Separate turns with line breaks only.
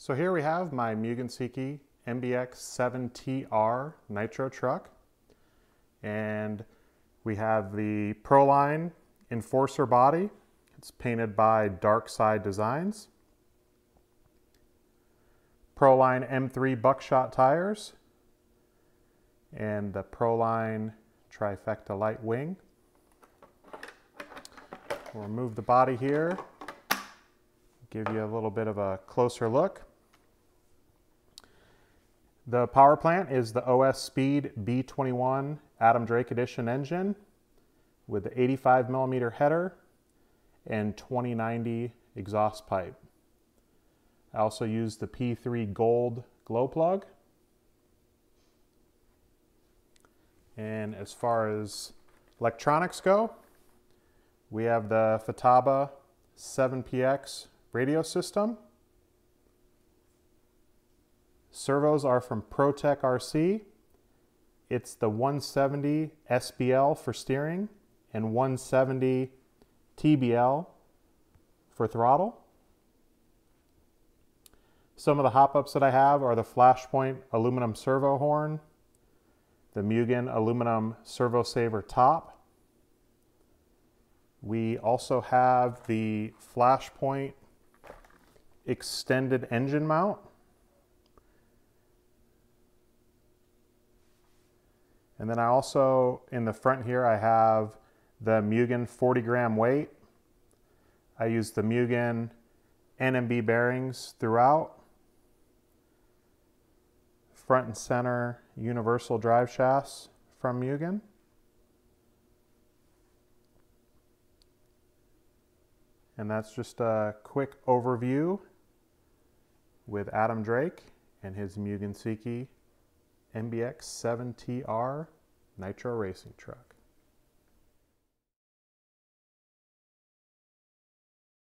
So here we have my Mugen Seiki MBX7TR nitro truck, and we have the Proline Enforcer body. It's painted by Dark Side Designs. Proline M3 buckshot tires and the Proline trifecta light wing. We'll remove the body here, give you a little bit of a closer look. The power plant is the OS Speed B21 Adam Drake Edition engine with the 85mm header and 2090 exhaust pipe. I also use the P3 Gold glow plug. And as far as electronics go, we have the Futaba 7PX radio system. Servos are from ProTech RC. It's the 170 SBL for steering and 170 TBL for throttle. Some of the hop-ups that I have are the Flashpoint aluminum servo horn, the Mugen aluminum servo saver top. We also have the Flashpoint extended engine mount. And then I also, in the front here, I have the Mugen 40-gram weight. I use the Mugen NMB bearings throughout. Front and center universal drive shafts from Mugen. And that's just a quick overview with Adam Drake and his Mugen Seiki MBX7TR nitro racing truck.